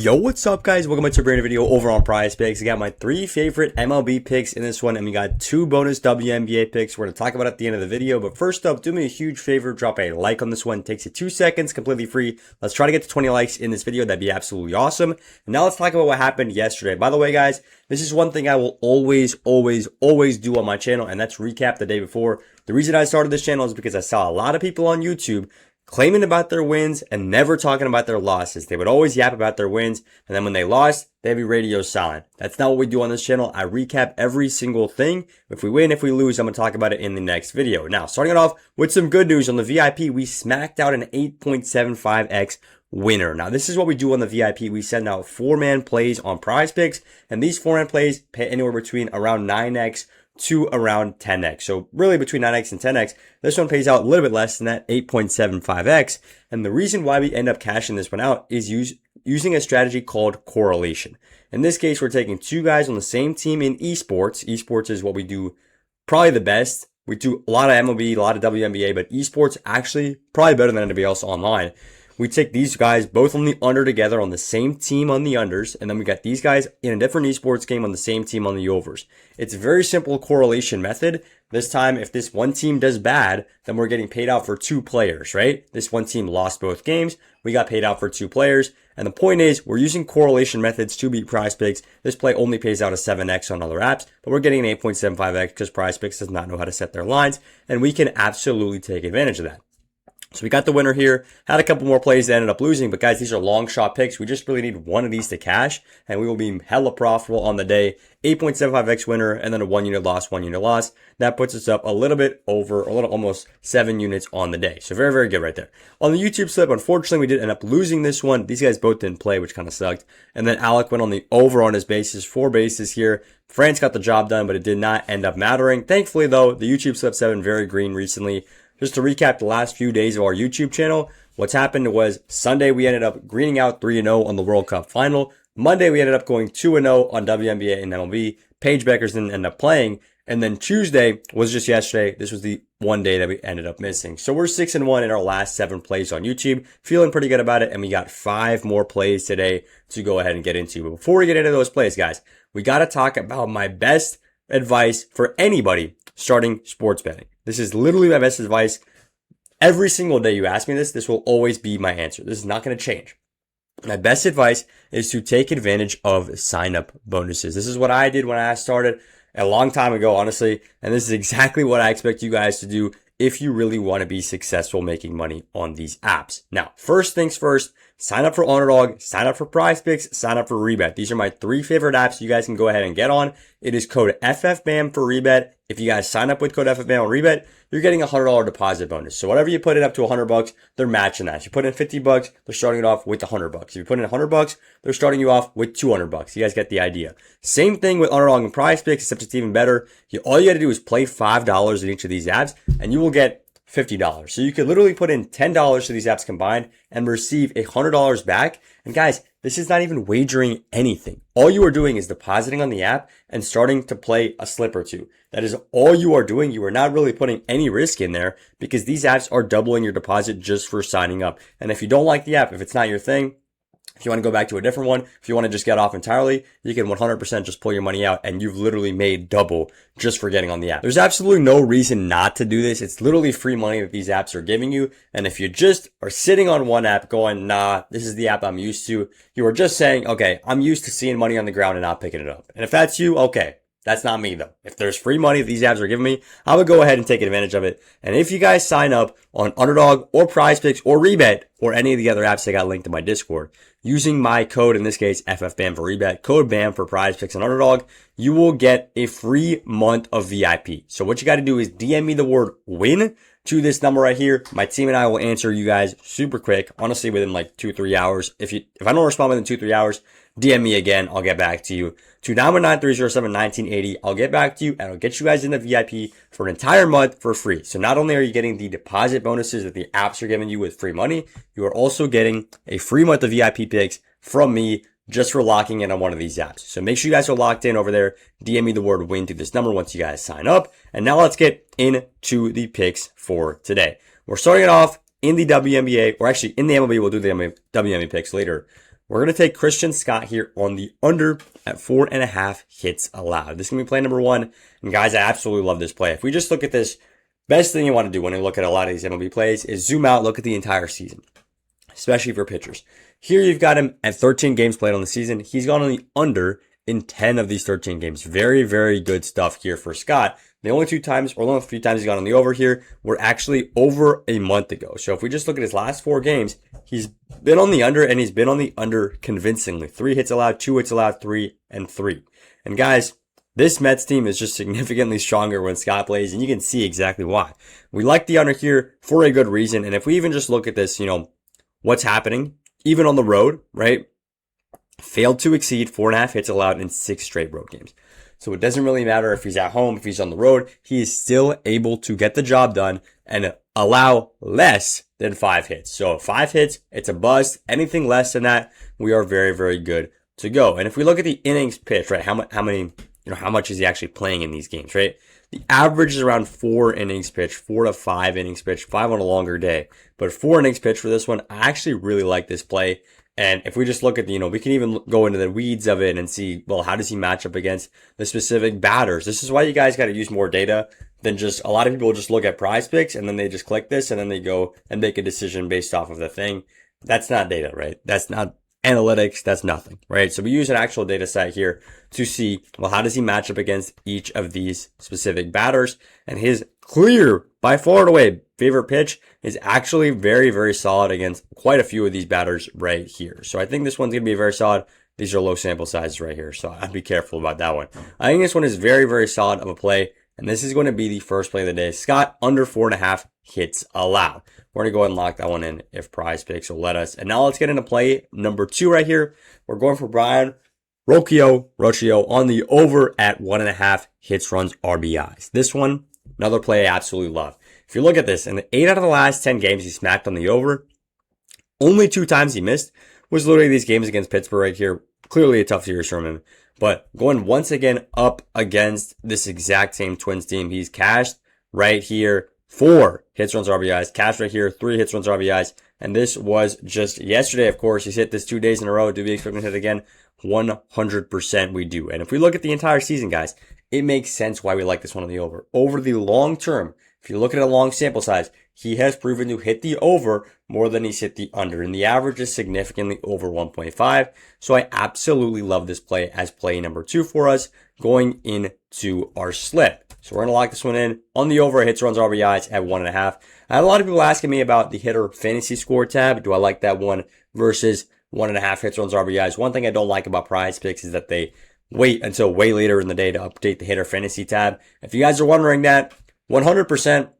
Yo, what's up guys? Welcome back to a brand new video over on PrizePicks. I got my 3 favorite MLB picks in this one, and we got 2 bonus WNBA picks we're going to talk about at the end of the video. But first up, do me a huge favor, drop a like on this one. It takes you 2 seconds, completely free. Let's try to get to 20 likes in this video. That'd be absolutely awesome. And now let's talk about what happened yesterday. By the way, guys, this is one thing I will always do on my channel, and that's recap the day before. The reason I started this channel is because I saw a lot of people on YouTube claiming about their wins and never talking about their losses. They would always yap about their wins, and then when they lost, they'd be radio silent. That's not what we do on this channel. I recap every single thing. If we win, if we lose, I'm going to talk about it in the next video. Now, starting it off with some good news on the VIP, we smacked out an 8.75x winner. Now, this is what we do on the VIP. We send out 4-man plays on PrizePicks, and these 4-man plays pay anywhere between around 9x to around 10x. So really between 9x and 10x, this one pays out a little bit less than that, 8.75x. And the reason why we end up cashing this one out is using a strategy called correlation. In this case, we're taking 2 guys on the same team in esports. Esports is what we do probably the best. We do a lot of MLB, a lot of WNBA, but esports actually probably better than anybody else online. We take these guys both on the under together on the same team on the unders, and then we got these guys in a different esports game on the same team on the overs. It's a very simple correlation method. This time, if this one team does bad, then we're getting paid out for 2 players, right? This one team lost both games. We got paid out for 2 players. And the point is, we're using correlation methods to beat PrizePicks. This play only pays out a 7x on other apps, but we're getting an 8.75x because PrizePicks does not know how to set their lines, and we can absolutely take advantage of that. So we got the winner here, had a couple more plays that ended up losing, but guys, these are long shot picks. We just really need one of these to cash, and we will be hella profitable on the day. 8.75x winner, and then a 1 unit loss, 1 unit loss. That puts us up a little bit over, almost 7 units on the day. So very, very good right there. On the YouTube slip, unfortunately, we did end up losing this one. These guys both didn't play, which kind of sucked. And then Alec went on the over on his bases, 4 bases here. France got the job done, but it did not end up mattering. Thankfully, though, the YouTube slips have been very green recently. Just to recap the last few days of our YouTube channel, what's happened was Sunday we ended up greening out 3-0 on the World Cup final. Monday we ended up going 2-0 on WNBA and MLB. Paige Beckers didn't end up playing. And then Tuesday was just yesterday. This was the one day that we ended up missing. So we're 6-1 in our last 7 plays on YouTube. Feeling pretty good about it. And we got 5 more plays today to go ahead and get into. But before we get into those plays, guys, we got to talk about my best advice for anybody starting sports betting. This is literally my best advice. Every single day you ask me this will always be my answer. This is not going to change. My best advice is to take advantage of sign-up bonuses. This is what I did when I started a long time ago, honestly. And this is exactly what I expect you guys to do if you really want to be successful making money on these apps. Now, first things first, sign up for Underdog, sign up for PrizePicks, sign up for REBET. These are my 3 favorite apps you guys can go ahead and get on. It is code FFBAM for REBET. If you guys sign up with code FFBAM on REBET, you're getting a $100 deposit bonus. So whatever you put in up to $100, they're matching that. If you put in $50, they're starting it off with $100. If you put in $100, they're starting you off with $200. You guys get the idea. Same thing with Underdog and PrizePicks, except it's even better. All you got to do is play $5 in each of these apps, and you will get $50. So you could literally put in $10 to these apps combined and receive $100 back. And guys, this is not even wagering anything. All you are doing is depositing on the app and starting to play a slip or 2. That is all you are doing. You are not really putting any risk in there because these apps are doubling your deposit just for signing up. And if you don't like the app, if it's not your thing, if you want to go back to a different one, if you want to just get off entirely, you can 100% just pull your money out and you've literally made double just for getting on the app. There's absolutely no reason not to do this. It's literally free money that these apps are giving you. And if you just are sitting on one app going, nah, this is the app I'm used to, you are just saying, okay, I'm used to seeing money on the ground and not picking it up. And if that's you, okay. That's not me though. If there's free money that these apps are giving me, I would go ahead and take advantage of it. And if you guys sign up on Underdog or PrizePicks or REBET or any of the other apps that got linked to my Discord, using my code, in this case, FFBAM for REBET, code BAM for PrizePicks and Underdog, you will get a free month of VIP. So what you got to do is DM me the word WIN to this number right here. My team and I will answer you guys super quick, honestly within like 2-3 hours. If I don't respond within 2-3 hours, DM me again. I'll get back to you. To 919-307-1980. I'll get back to you and I'll get you guys in the VIP for an entire month for free. So not only are you getting the deposit bonuses that the apps are giving you with free money, you are also getting a free month of VIP picks from me just for locking in on one of these apps. So make sure you guys are locked in over there. DM me the word WIN to this number once you guys sign up. And now let's get into the picks for today. We're starting it off in the WNBA, or actually in the MLB. We'll do the WNBA picks later. We're going to take Christian Scott here on the under at 4.5 hits allowed. This is going to be play number 1. And guys, I absolutely love this play. If we just look at this, best thing you want to do when you look at a lot of these MLB plays is zoom out, look at the entire season, especially for pitchers. Here you've got him at 13 games played on the season. He's gone on the under in 10 of these 13 games. Very, very good stuff here for Scott. The only 2 times, or only 3 times he's gone on the over here, were actually over a month ago. So if we just look at his last 4 games, he's been on the under, and he's been on the under convincingly. 3 hits allowed, 2 hits allowed, 3, and 3. And guys, this Mets team is just significantly stronger when Scott plays, and you can see exactly why. We like the under here for a good reason. And if we even just look at this, what's happening, even on the road, right? Failed to exceed 4.5 hits allowed in 6 straight road games. So it doesn't really matter if he's at home, if he's on the road, he is still able to get the job done and allow less than 5 hits. So 5 hits, it's a bust. Anything less than that, we are very, very good to go. And if we look at the innings pitched, right, how much is he actually playing in these games, right? The average is around 4 innings pitched, 4 to 5 innings pitched, 5 on a longer day. But 4 innings pitched for this one, I actually really like this play. And if we just look at we can even go into the weeds of it and see, well, how does he match up against the specific batters? This is why you guys got to use more data than just, a lot of people just look at PrizePicks and then they just click this and then they go and make a decision based off of the thing. That's not data, right? That's not analytics. That's nothing, right? So we use an actual data set here to see, well, how does he match up against each of these specific batters? And his clear, by far and away, favorite pitch is actually very, very solid against quite a few of these batters right here. So I think this one's going to be very solid. These are low sample sizes right here, so I'd be careful about that one. I think this one is very, very solid of a play, and this is going to be the first play of the day. Scott, under 4.5 hits allowed. We're going to go ahead and lock that one in if PrizePicks will let us. And now let's get into play number 2 right here. We're going for Brian Rocchio on the over at 1.5 hits, runs, RBIs. This one, another play I absolutely love. If you look at this, in the 8 out of the last 10 games he smacked on the over, only 2 times he missed was literally these games against Pittsburgh right here. Clearly a tough series from him. But going once again up against this exact same Twins team, he's cashed right here 4 hits, runs, RBIs. Cashed right here 3 hits, runs, RBIs. And this was just yesterday, of course. He's hit this 2 days in a row. Do we expect him to hit again? 100% we do. And if we look at the entire season, guys, it makes sense why we like this one on the over. Over the long term, if you look at a long sample size, he has proven to hit the over more than he's hit the under. And the average is significantly over 1.5. So I absolutely love this play as play number 2 for us going into our slip. So we're going to lock this one in on the over hits, runs, RBIs at 1.5. I had a lot of people asking me about the hitter fantasy score tab. Do I like that one versus 1.5 hits, runs, RBIs? One thing I don't like about PrizePicks is that they wait until way later in the day to update the hitter fantasy tab. If you guys are wondering that, 100%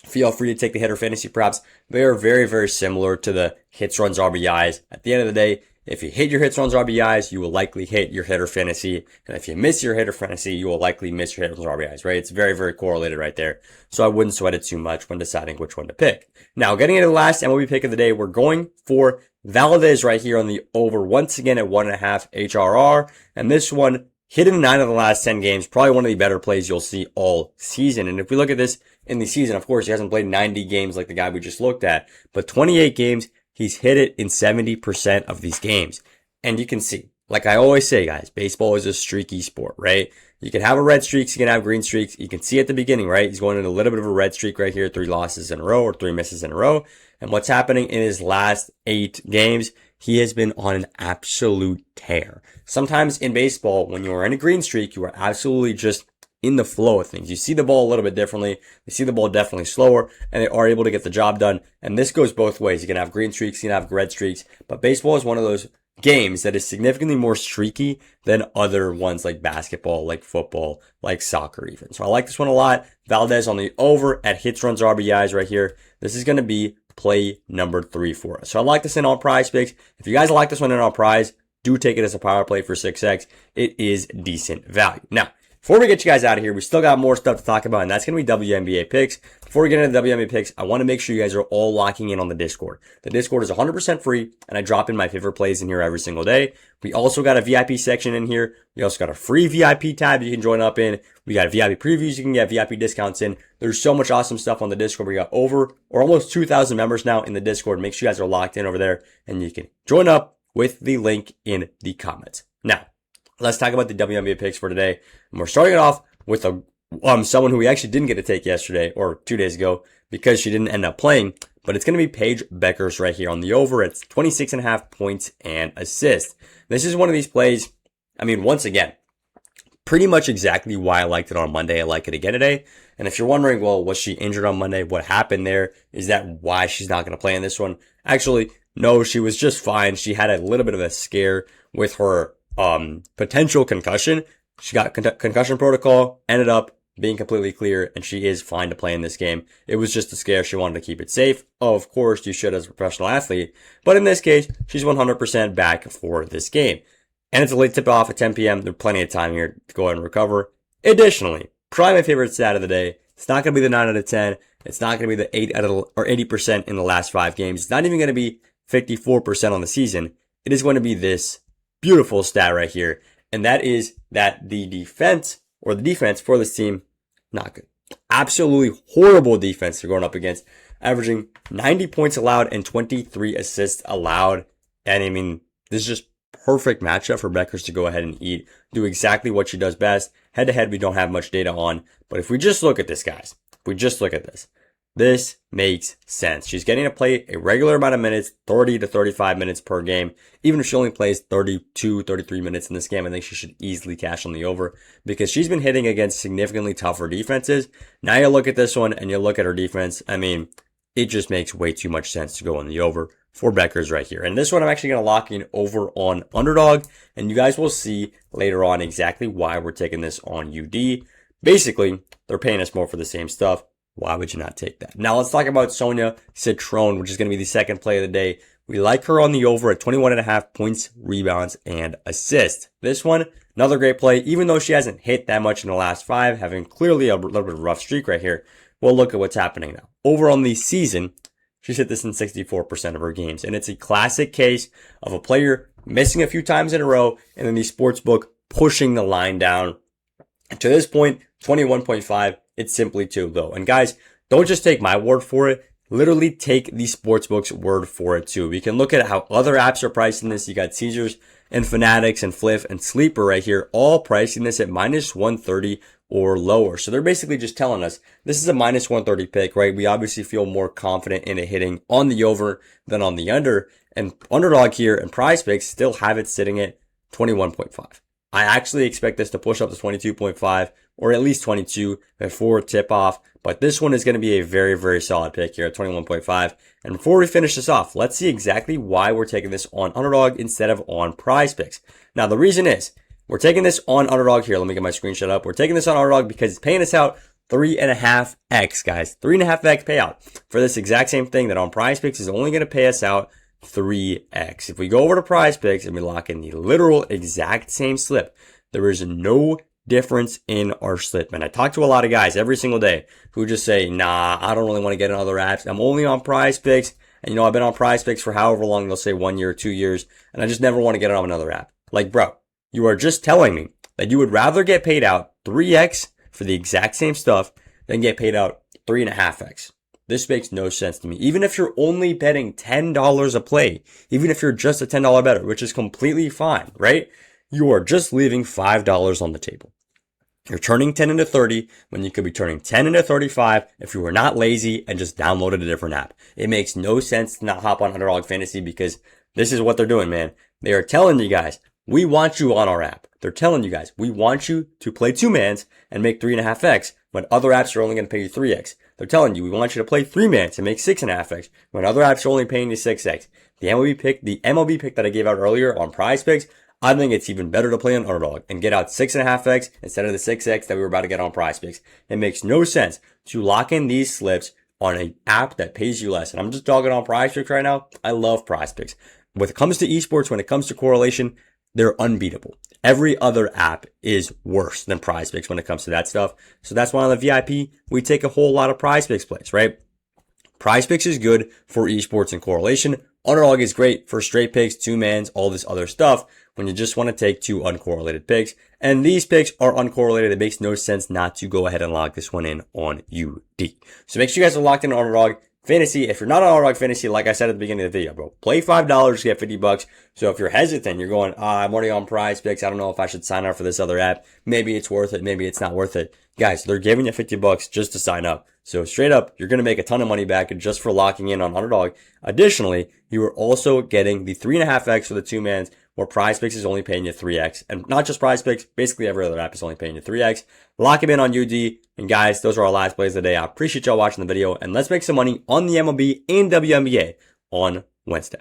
feel free to take the hitter fantasy props. They are very, very similar to the hits, runs, RBIs. At the end of the day, if you hit your hits, runs, RBIs, you will likely hit your hitter fantasy. And if you miss your hitter fantasy, you will likely miss your hits, runs, RBIs, right? It's very, very correlated right there. So I wouldn't sweat it too much when deciding which one to pick. Now, getting into the last MLB pick of the day, we're going for Valdez right here on the over once again at 1.5 HRR. And this one hit in 9 of the last 10 games. Probably one of the better plays you'll see all season. And if we look at this in the season, of course, he hasn't played 90 games like the guy we just looked at, but 28 games, he's hit it in 70% of these games. And you can see, like I always say, guys, baseball is a streaky sport, right? You can have a red streak, you can have green streaks. You can see at the beginning, right? He's going in a little bit of a red streak right here, 3 losses in a row or 3 misses in a row. And what's happening in his last 8 games, he has been on an absolute tear. Sometimes in baseball, when you are in a green streak, you are absolutely just in the flow of things. You see the ball a little bit differently. You see the ball definitely slower, and they are able to get the job done. And this goes both ways. You can have green streaks, you can have red streaks, but baseball is one of those games that is significantly more streaky than other ones like basketball, like football, like soccer even. So I like this one a lot. Valdez on the over at hits, runs, RBIs right here. This is going to be play number 3 for us. So I like this in all PrizePicks. If you guys like this one in all prize, do take it as a power play for 6x. It is decent value. Now, before we get you guys out of here, we still got more stuff to talk about, and that's going to be WNBA picks. Before we get into the WNBA picks, I want to make sure you guys are all locking in on the Discord. The Discord is 100% free, and I drop in my favorite plays in here every single day. We also got a VIP section in here. We also got a free VIP tab you can join up in. We got VIP previews you can get, VIP discounts in. There's so much awesome stuff on the Discord. We got over or almost 2,000 members now in the Discord. Make sure you guys are locked in over there, and you can join up with the link in the comments. Now, let's talk about the WNBA picks for today. And we're starting it off with someone who we actually didn't get to take yesterday or 2 days ago because she didn't end up playing. But it's going to be Paige Bueckers right here on the over. It's 26.5 points and assists. This is one of these plays, I mean, once again, pretty much exactly why I liked it on Monday. I like it again today. And if you're wondering, well, was she injured on Monday? What happened there? Is that why she's not going to play in this one? Actually, no, she was just fine. She had a little bit of a scare with her potential concussion. She got concussion protocol, ended up being completely clear, and she is fine to play in this game. It was just a scare. She wanted to keep it safe. Of course, you should as a professional athlete. But in this case, she's 100% back for this game. And it's a late tip-off at 10 p.m. There's plenty of time here to go ahead and recover. Additionally, probably my favorite stat of the day. It's not going to be the 9 out of 10. It's not going to be the 80% in the last 5 games. It's not even going to be 54% on the season. It is going to be this beautiful stat right here. And that is that the defense for this team, not good. Absolutely horrible defense they're going up against, averaging 90 points allowed and 23 assists allowed. And I mean, this is just perfect matchup for Bueckers to go ahead and do exactly what she does best. Head to head, we don't have much data on, but if we just look at this, guys, this makes sense. She's getting to play a regular amount of minutes, 30 to 35 minutes per game. Even if she only plays 32, 33 minutes in this game, I think she should easily cash on the over because she's been hitting against significantly tougher defenses. Now you look at this one and you look at her defense. I mean, it just makes way too much sense to go on the over for Bueckers right here. And this one I'm actually going to lock in over on Underdog, and you guys will see later on exactly why we're taking this on UD. Basically, they're paying us more for the same stuff. Why would you not take that? Now let's talk about Sonia Citrone, which is going to be the second play of the day. We like her on the over at 21.5 points, rebounds, and assists. This one, another great play, even though she hasn't hit that much in the last 5, having clearly a little bit of a rough streak right here. Well, look at what's happening now. Over on the season, she's hit this in 64% of her games. And it's a classic case of a player missing a few times in a row and then the sportsbook pushing the line down. And to this point, 21.5, it's simply too low. And guys, don't just take my word for it. Literally take the sportsbook's word for it too. We can look at how other apps are pricing this. You got Caesars and Fanatics and Fliff and Sleeper right here, all pricing this at minus 130 or lower. So they're basically just telling us this is a minus 130 pick, right? We obviously feel more confident in it hitting on the over than on the under. And Underdog here and PrizePicks still have it sitting at 21.5. I actually expect this to push up to 22.5 or at least 22 before tip off. But this one is going to be a very, very solid pick here at 21.5. And before we finish this off, let's see exactly why we're taking this on Underdog instead of on PrizePicks. Now, the reason is we're taking this on Underdog here. Let me get my screenshot up. We're taking this on Underdog because it's paying us out 3.5x, guys. 3.5x payout for this exact same thing that on PrizePicks is only going to pay us out 3x. If we go over to PrizePicks and we lock in the literal exact same slip, there is no difference in our slip. And I talk to a lot of guys every single day who just say, nah, I don't really want to get in other apps. I'm only on PrizePicks. And I've been on PrizePicks for however long, they'll say 1 year, 2 years, and I just never want to get it on another app. Like, bro, you are just telling me that you would rather get paid out 3x for the exact same stuff than get paid out 3.5x. This makes no sense to me. Even if you're only betting $10 a play, even if you're just a $10 bettor, which is completely fine, right? You are just leaving $5 on the table. You're turning 10 into 30 when you could be turning 10 into 35 if you were not lazy and just downloaded a different app. It makes no sense to not hop on Underdog Fantasy because this is what they're doing, man. They are telling you guys, we want you on our app. They're telling you guys, we want you to play 2-mans and make 3.5x when other apps are only going to pay you 3x. They're telling you, we want you to play 3-mans and make 6.5x when other apps are only paying you 6x. The MLB pick that I gave out earlier on PrizePicks, I think it's even better to play on Underdog and get out 6.5x instead of the 6x that we were about to get on PrizePicks. It makes no sense to lock in these slips on an app that pays you less. And I'm just dogging on PrizePicks right now. I love PrizePicks. When it comes to esports, when it comes to correlation, they're unbeatable. Every other app is worse than PrizePicks when it comes to that stuff. So that's why on the VIP, we take a whole lot of PrizePicks plays, right? PrizePicks is good for esports and correlation. Underdog is great for straight picks, 2-mans, all this other stuff when you just want to take 2 uncorrelated picks. And these picks are uncorrelated. It makes no sense not to go ahead and lock this one in on UD. So make sure you guys are locked in on Underdog. Fantasy, if you're not on Underdog Fantasy, like I said at the beginning of the video, bro, play $5, get $50. So if you're hesitant, you're going, I'm already on PrizePicks. I don't know if I should sign up for this other app. Maybe it's worth it. Maybe it's not worth it. Guys, they're giving you $50 just to sign up. So straight up, you're going to make a ton of money back just for locking in on Underdog. Additionally, you are also getting the 3.5x for the 2-mans, where PrizePicks is only paying you 3x. And not just PrizePicks, basically every other app is only paying you 3x. Lock him in on UD. And guys, those are our last plays of the day. I appreciate y'all watching the video, and let's make some money on the MLB and WNBA on Wednesday.